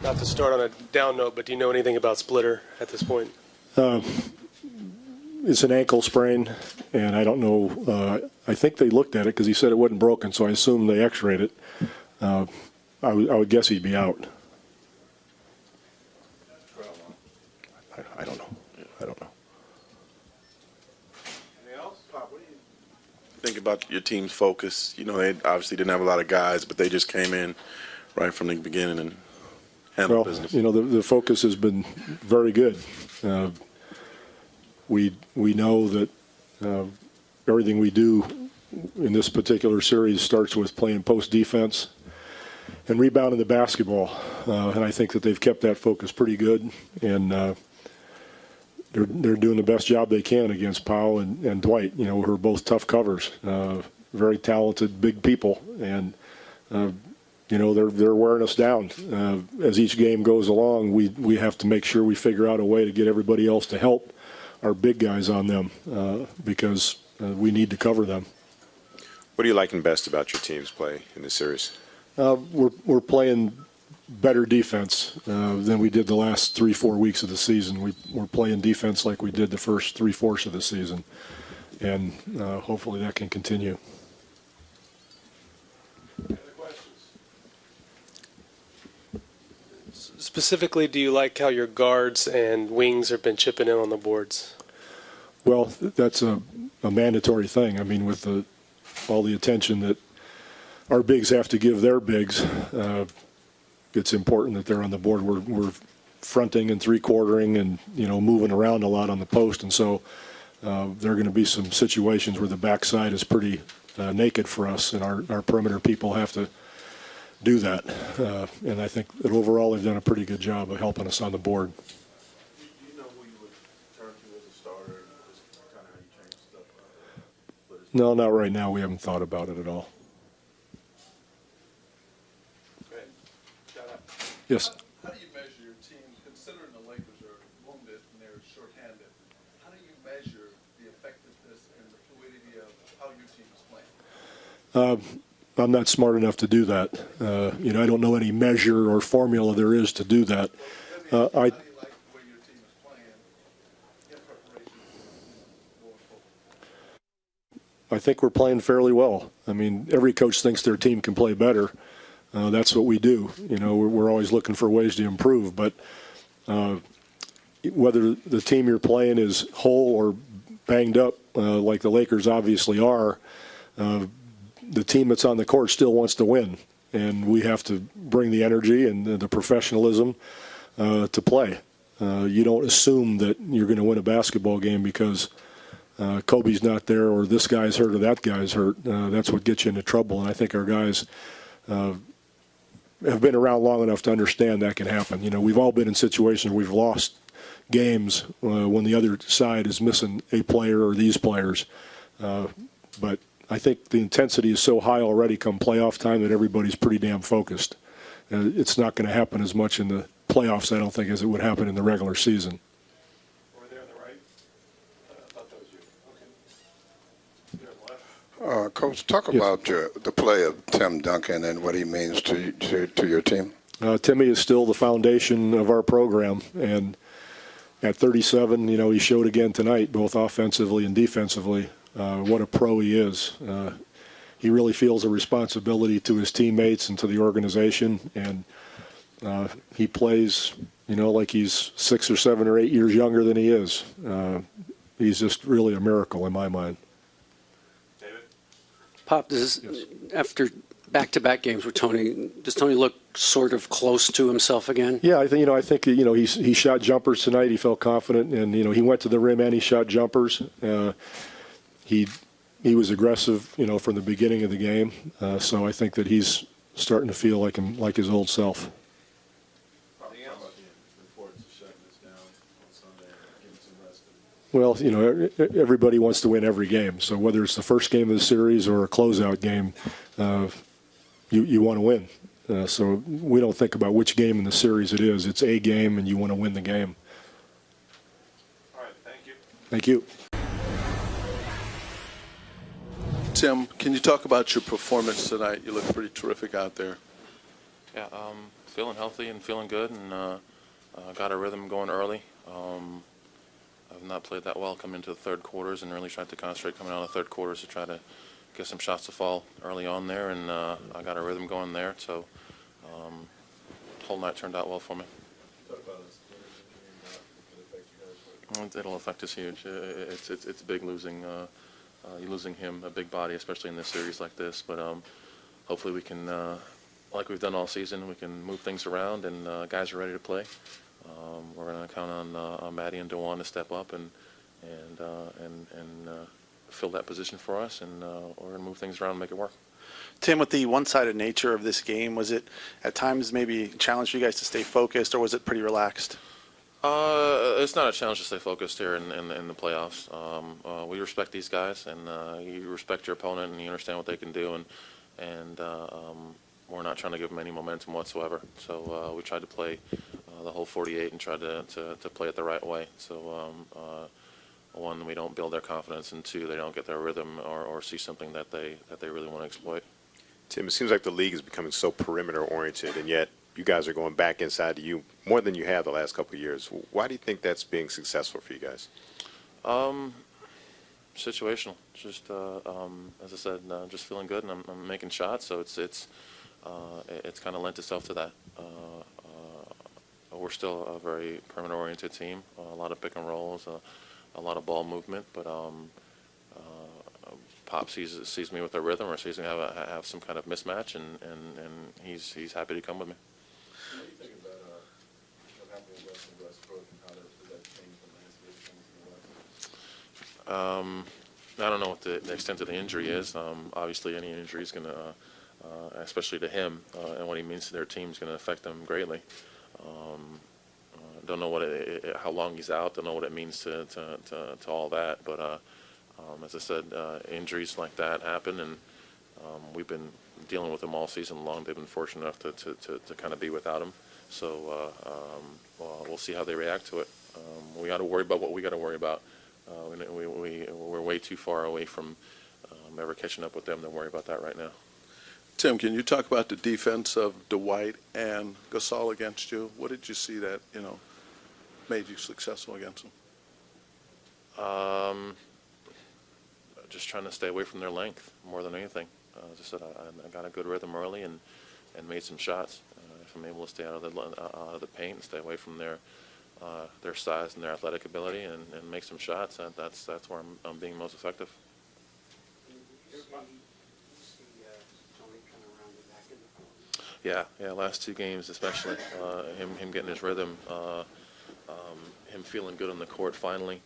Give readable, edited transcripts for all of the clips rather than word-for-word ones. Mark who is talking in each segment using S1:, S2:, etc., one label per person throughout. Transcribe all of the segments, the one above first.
S1: Not to start on a down note, but do you know anything about Splitter at this point?
S2: It's an ankle sprain, and I don't know. I think they looked at it because he said it wasn't broken, so I assume they x-rayed it. I would guess he'd be out. I don't know. I don't know.
S3: Anything else? Pop, what do you think about your team's focus? You know, they obviously didn't have a lot of guys, but they just came in right from the beginning and handled business.
S2: You know, the focus has been very good. We know that everything we do in this particular series starts with playing post defense and rebounding the basketball, and I think that they've kept that focus pretty good, and they're doing the best job they can against Powell and Dwight. You know, who are both tough covers, very talented, big people, and you know they're wearing us down. As each game goes along, we have to make sure we figure out a way to get everybody else to help our big guys on them because we need to cover them.
S4: What are you liking best about your team's play in this series?
S2: We're playing better defense than we did the last 3-4 weeks of the season. We're playing defense like we did the first 3/4 of the season, and hopefully that can continue.
S1: Specifically, do you like how your guards and wings have been chipping in on the boards?
S2: Well, that's a mandatory thing. I mean, with all the attention that our bigs have to give their bigs, it's important that they're on the board. We're fronting and three-quartering and, you know, moving around a lot on the post, and so there are going to be some situations where the backside is pretty naked for us, and our perimeter people have to do that. And I think that overall they've done a pretty good job of helping us on the board.
S3: Do you know who you would turn to as a starter? Just kind of how you change stuff up?
S2: No, not right now. We haven't thought about it at all. Yes.
S5: How do you measure your team, considering the Lakers are wounded and they're shorthanded? How do you measure the effectiveness and the fluidity of how your team is playing?
S2: I'm not smart enough to do that. You know, I don't know any measure or formula there is to do that.
S5: How do you like the way your team is playing in preparation for going forward?
S2: I think we're playing fairly well. I mean, every coach thinks their team can play better. That's what we do. You know, we're always looking for ways to improve. But whether the team you're playing is whole or banged up, like the Lakers obviously are, the team that's on the court still wants to win. And we have to bring the energy and the professionalism to play. You don't assume that you're going to win a basketball game because Kobe's not there or this guy's hurt or that guy's hurt. That's what gets you into trouble. And I think our guys have been around long enough to understand that can happen. You know, we've all been in situations where we've lost games when the other side is missing a player or these players. But I think the intensity is so high already come playoff time that everybody's pretty damn focused. It's not going to happen as much in the playoffs, I don't think, as it would happen in the regular season.
S5: Over there on the right. I thought that was you. Okay. Here on the left.
S6: Coach, talk about the play of Tim Duncan and what he means to your team.
S2: Timmy is still the foundation of our program, and at 37, you know, he showed again tonight, both offensively and defensively, what a pro he is. He really feels a responsibility to his teammates and to the organization, and he plays, you know, like he's 6 or 7 or 8 years younger than he is. He's just really a miracle in my mind.
S7: Pop, after back-to-back games with Tony, does Tony look sort of close to himself again?
S2: Yeah, I think he shot jumpers tonight. He felt confident, and you know he went to the rim and he shot jumpers. He was aggressive, you know, from the beginning of the game. So I think that he's starting to feel like his old self. Well, you know, everybody wants to win every game. So whether it's the first game of the series or a closeout game, you want to win. So we don't think about which game in the series it is. It's a game, and you want to win the game.
S5: All right, thank you.
S2: Thank you.
S5: Tim, can you talk about your performance tonight? You look pretty terrific out there.
S8: Yeah, feeling healthy and feeling good, and got a rhythm going early. I've not played that well coming into the third quarters, and really tried to concentrate coming out of the third quarters to try to get some shots to fall early on there, and I got a rhythm going there. So the whole night turned out well for me. It'll affect us huge. It's big losing. You're losing him, a big body, especially in this series like this. But hopefully we can, like we've done all season, we can move things around, and guys are ready to play. We're going to count on Maddie and Dewan to step up and fill that position for us, and we're going to move things around and make it work.
S9: Tim, with the one-sided nature of this game, was it at times maybe a challenge for you guys to stay focused, or was it pretty relaxed?
S8: It's not a challenge to stay focused here in the playoffs. We respect these guys, and you respect your opponent, and you understand what they can do, and we're not trying to give them any momentum whatsoever. So we tried to play the whole 48 and tried to play it the right way. So one, we don't build their confidence, and two, they don't get their rhythm or see something that they really want to exploit.
S4: Tim, it seems like the league is becoming so perimeter-oriented, and yet you guys are going back inside to you more than you have the last couple of years. Why do you think that's being successful for you guys?
S8: Situational. Just as I said, just feeling good, and I'm making shots. So it's kind of lent itself to that. We're still a very perimeter-oriented team. A lot of pick and rolls, a lot of ball movement, but Pop sees me with a rhythm, or sees me have some kind of mismatch, and he's happy to come with me.
S5: What do you think about what happened in West Coast, and how does that change the landscape of things in the West?
S8: I don't know what the extent of the injury is. Obviously, any injury is going to, especially to him, and what he means to their team, is going to affect them greatly. Don't know how long he's out. Don't know what it means to all that. But as I said, injuries like that happen, and we've been dealing with them all season long. They've been fortunate enough to kind of be without him. So we'll see how they react to it. We got to worry about what we got to worry about. We're way too far away from ever catching up with them to worry about that right now.
S5: Tim, can you talk about the defense of Dwight and Gasol against you? What did you see that made you successful against them?
S8: Just trying to stay away from their length more than anything. As I said, I got a good rhythm early and made some shots. If I'm able to stay out of the paint and stay away from their size and their athletic ability and make some shots, that's where I'm being most effective. Yeah, last two games especially, him getting his rhythm, him feeling good on the court finally.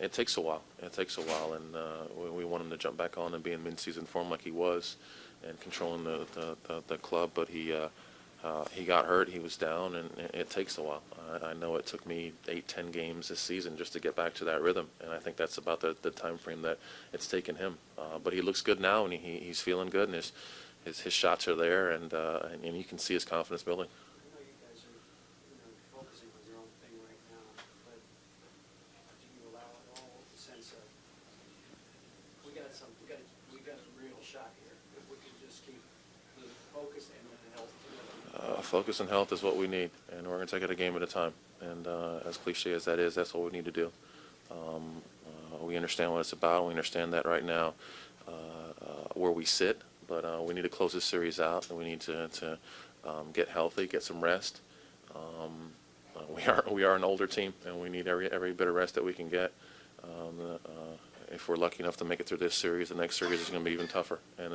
S8: It takes a while. And we want him to jump back on and be in mid-season form like he was, and controlling the club. But he got hurt. He was down, and it takes a while. I know it took me 8-10 games this season just to get back to that rhythm, and I think that's about the time frame that it's taken him. But he looks good now, and he's feeling good, and his shots are there, and you can see his confidence building.
S7: I know you guys are focusing on your own thing right now, but do you allow at all the sense of we got a real shot here if we can just keep the focus and the health together?
S8: Focus and health is what we need, and we're going to take it a game at a time. And as cliche as that is, that's what we need to do. We understand what it's about. We understand that right now where we sit. But we need to close this series out, and we need to get healthy, get some rest. We are an older team, and we need every bit of rest that we can get. If we're lucky enough to make it through this series, the next series is going to be even tougher, and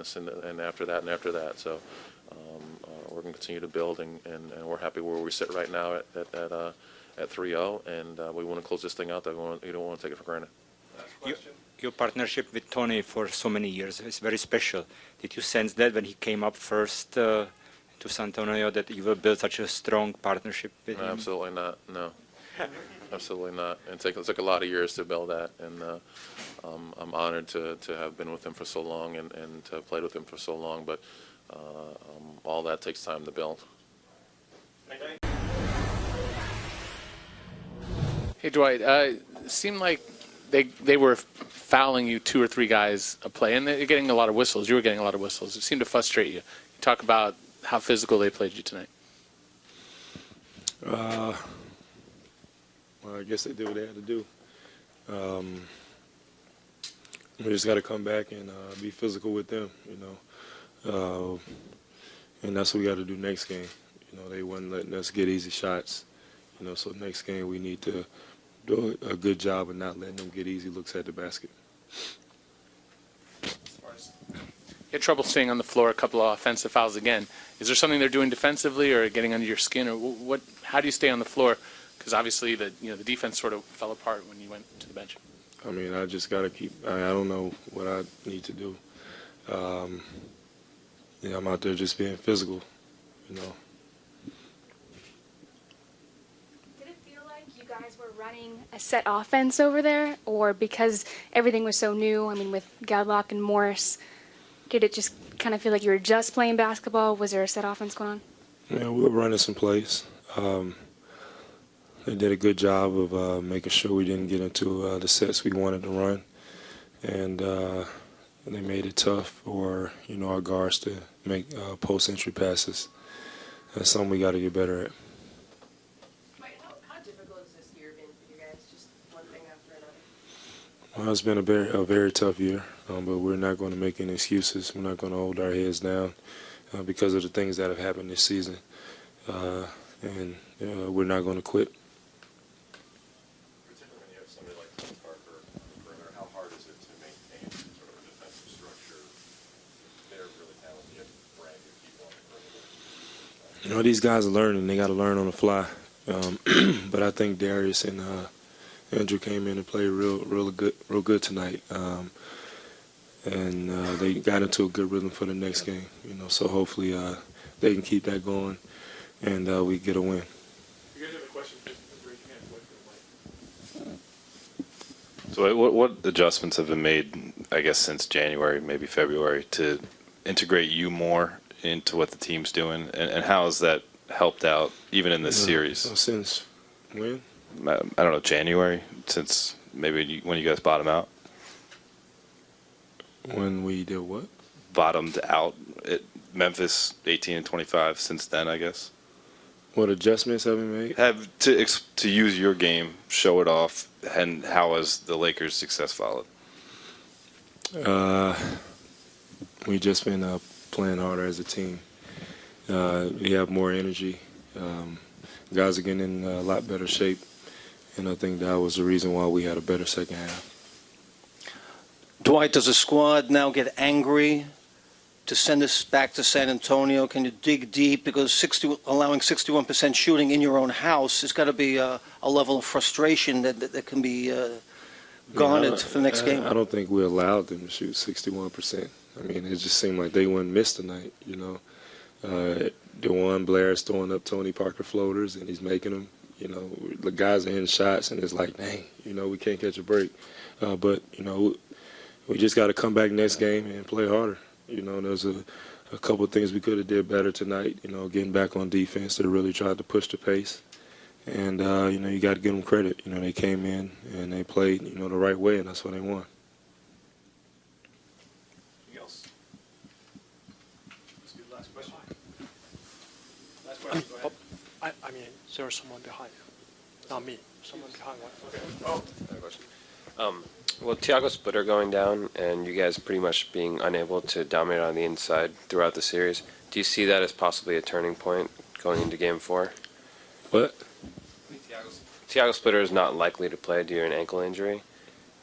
S8: after that. So we're going to continue to build, and we're happy where we sit right now at 3-0, and we want to close this thing out. We don't want to take it for granted.
S5: Last question.
S10: Your partnership with Tony for so many years is very special. Did you sense that when he came up first to San Antonio, that you will build such a strong partnership with him?
S8: Absolutely not. No, absolutely not. It took a lot of years to build that, and I'm honored to have been with him for so long and to have played with him for so long. But all that takes time to build.
S11: Hey, Dwight. It seemed like they were fouling you 2 or 3 guys a play, and they're getting a lot of whistles. You were getting a lot of whistles. It seemed to frustrate you. You talk about how physical they played you tonight?
S12: Well, I guess they did what they had to do. We just got to come back and be physical with them, and that's what we got to do next game. They wasn't letting us get easy shots, so next game we need to do a good job of not letting them get easy looks at the basket.
S11: You had trouble staying on the floor, a couple of offensive fouls again. Is there something they're doing defensively or getting under your skin, or what? How do you stay on the floor? Because obviously the defense sort of fell apart when you went to the bench.
S12: I mean, I just got to keep. I don't know what I need to do. I'm out there just being physical,
S13: Did it feel like you guys were running a set offense over there, or because everything was so new? I mean, with Gadlock and Morris, did it just kind of feel like you were just playing basketball? Was there a set offense going on?
S12: Yeah, we were running some plays. They did a good job of making sure we didn't get into the sets we wanted to run, and they made it tough for our guards to make post-entry passes. That's something we got to get better at.
S14: How difficult has this year been for you guys? Just one thing after another.
S12: Well, it's been a very tough year, but we're not going to make any excuses. We're not going to hold our heads down because of the things that have happened this season, and we're not going to quit.
S4: Particularly when you have somebody like Tony Parker on the perimeter, how hard is it to maintain sort of a defensive structure? They're really talented. You have brand new people on the perimeter.
S12: These guys are learning. They got to learn on the fly. But I think Darius and Andrew came in and played real good tonight. And they got into a good rhythm for the next game. So hopefully they can keep that going, and we get a win.
S5: You guys have a question? Just raise your hand.
S15: So what adjustments have been made, I guess, since January, maybe February, to integrate you more into what the team's doing? And how has that helped out, even in this series?
S12: Since when?
S15: I don't know, January, since maybe when you guys bottomed out?
S12: When we did what?
S15: Bottomed out at Memphis, 18 and 25, since then, I guess.
S12: What adjustments have we made?
S15: Have to use your game, show it off, and how has the Lakers' success followed?
S12: We just been playing harder as a team. We have more energy. Guys are getting in a lot better shape, and I think that was the reason why we had a better second half.
S16: Dwight, does the squad now get angry to send us back to San Antonio? Can you dig deep? Because allowing 61% shooting in your own house has got to be a level of frustration that can be garnered for the next game.
S12: I don't think we allowed them to shoot 61%. I mean, it just seemed like they wouldn't miss tonight, DeJuan Blair's throwing up Tony Parker floaters, and he's making them. The guys are hitting shots, and it's like, dang, we can't catch a break. But we just got to come back next game and play harder. There's a couple of things we could have did better tonight. Getting back on defense, they really tried to push the pace, and you got to give them credit. They came in and they played the right way, and that's what they won.
S4: Anything else? Let's do the last question.
S7: Last question. Go ahead. I mean, there's someone behind you, not me. Someone behind one.
S4: Okay. Oh, I have a question.
S17: Well, Thiago Splitter going down and you guys pretty much being unable to dominate on the inside throughout the series, do you see that as possibly a turning point going into Game 4?
S12: What?
S17: Thiago Splitter is not likely to play due to an ankle injury.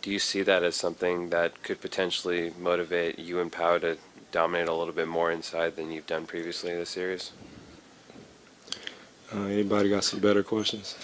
S17: Do you see that as something that could potentially motivate you and Pau to dominate a little bit more inside than you've done previously this series?
S12: Anybody got some better questions?